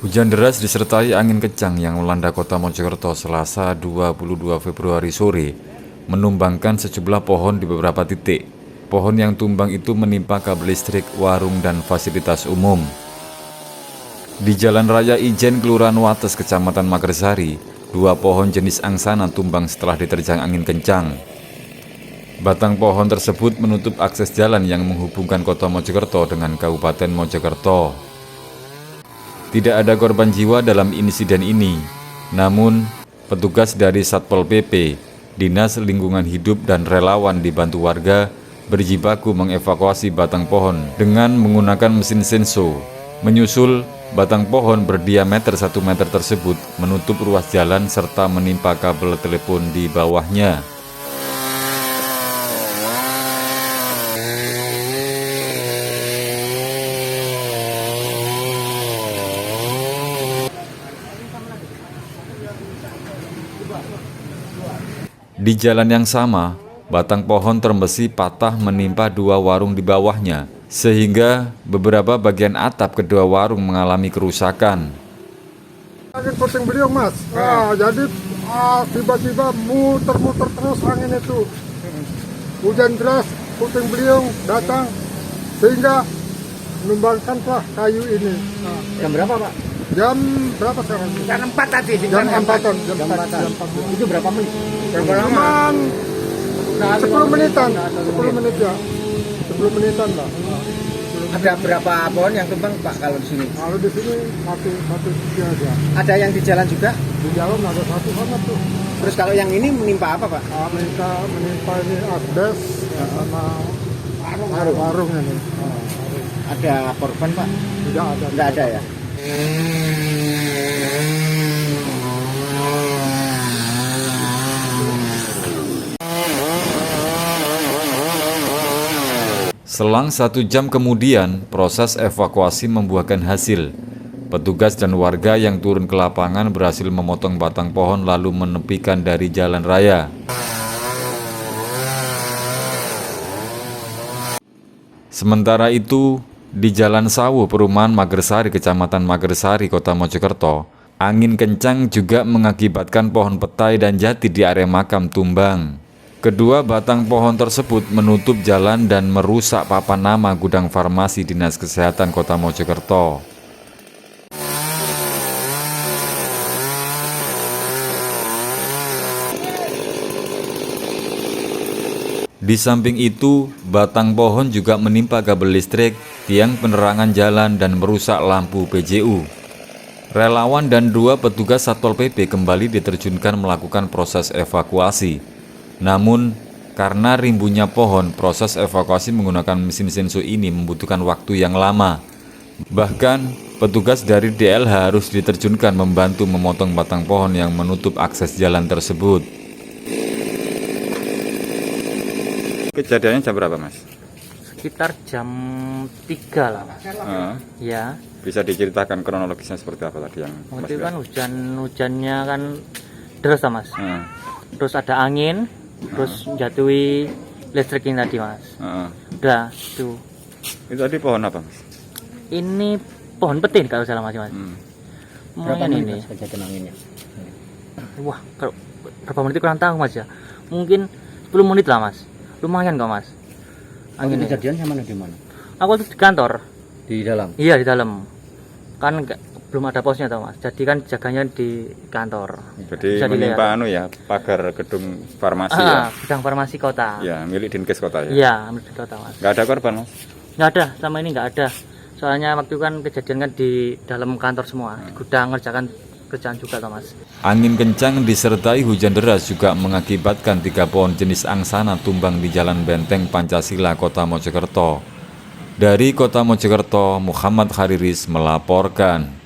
Hujan deras disertai angin kencang yang melanda kota Mojokerto Selasa 22 Februari sore menumbangkan sejumlah pohon di beberapa titik. Pohon yang tumbang itu menimpa kabel listrik, warung, dan fasilitas umum. Di Jalan Raya Ijen, Kelurahan Wates, Kecamatan Magersari, 2 pohon jenis angsana tumbang setelah diterjang angin kencang. Batang pohon tersebut menutup akses jalan yang menghubungkan kota Mojokerto dengan Kabupaten Mojokerto. Tidak ada korban jiwa dalam insiden ini, namun petugas dari Satpol PP, Dinas Lingkungan Hidup dan relawan dibantu warga berjibaku mengevakuasi batang pohon dengan menggunakan mesin senso. Menyusul batang pohon berdiameter 1 meter tersebut menutup ruas jalan serta menimpa kabel telepon di bawahnya. Di jalan yang sama, batang pohon terembesi patah menimpa 2 warung di bawahnya, sehingga beberapa bagian atap kedua warung mengalami kerusakan. Angin puting beliung, Mas. Jadi tiba-tiba muter-muter terus angin itu. Hujan deras, puting beliung datang, sehingga menumbangkanlah kayu ini. Jam berapa, Pak? Jam berapa sekarang? Jam 4 tadi. Jam 4-an. Itu berapa menit? Berapa lama? Cuman 10 menitan. 10 menit ya. 10 menitan lah. Ada berapa pohon yang tumbang, Pak, kalau di sini? Kalau di sini satu aja. Ada yang di jalan juga? Di jalan ada satu banget tuh. Terus kalau yang ini menimpa apa, Pak? Menimpa ini asbes sama warung ini. Ada korban, Pak? Tidak ada. Tidak ada ya? Selang 1 jam kemudian, proses evakuasi membuahkan hasil. Petugas dan warga yang turun ke lapangan berhasil memotong batang pohon lalu menepikan dari jalan raya. Sementara itu, di Jalan Sawu, Perumahan Magersari, Kecamatan Magersari, Kota Mojokerto, angin kencang juga mengakibatkan pohon petai dan jati di area makam tumbang. Kedua batang pohon tersebut menutup jalan dan merusak papan nama gudang farmasi Dinas Kesehatan Kota Mojokerto. Di samping itu, batang pohon juga menimpa kabel listrik, tiang penerangan jalan, dan merusak lampu PJU. Relawan dan 2 petugas Satpol PP kembali diterjunkan melakukan proses evakuasi. Namun, karena rimbunnya pohon, proses evakuasi menggunakan mesin senso ini membutuhkan waktu yang lama. Bahkan, petugas dari DLH harus diterjunkan membantu memotong batang pohon yang menutup akses jalan tersebut. Kejadiannya jam berapa, Mas? Sekitar jam 3 lah, Mas. Ya. Bisa diceritakan kronologisnya seperti apa tadi yang Waktu itu kan hujannya kan deras, Mas. Terus ada angin, terus jatuhi listrik ini tadi, Mas. Udah, itu. Itu tadi pohon apa, Mas? Ini pohon petin kalau salah, Mas. Berapa Lumayan menit, ini. Mas, kejadian anginnya? Wah, kalau berapa menit kurang tahu, Mas ya. Mungkin 10 menit lah, Mas. Lumayan kok, Mas. Angin kejadian sama di mana? Aku tuh di kantor. Di dalam. Iya, di dalam. Kan belum ada posnya tau, Mas. Jadi kan jaganya di kantor. Jadi Bisa menimpa dilihat. pagar gedung farmasi ya? Gudang farmasi kota. Ya, milik Dinkes Kota ya? Iya, milik kota, Mas. Nggak ada korban, Mas? Nggak ada, sama ini nggak ada. Soalnya waktu kan kejadian kan di dalam kantor semua. Di gudang ngerjakan kerjaan juga tau, Mas. Angin kencang disertai hujan deras juga mengakibatkan 3 pohon jenis angsana tumbang di Jalan Benteng Pancasila, Kota Mojokerto. Dari Kota Mojokerto, Muhammad Khariris melaporkan.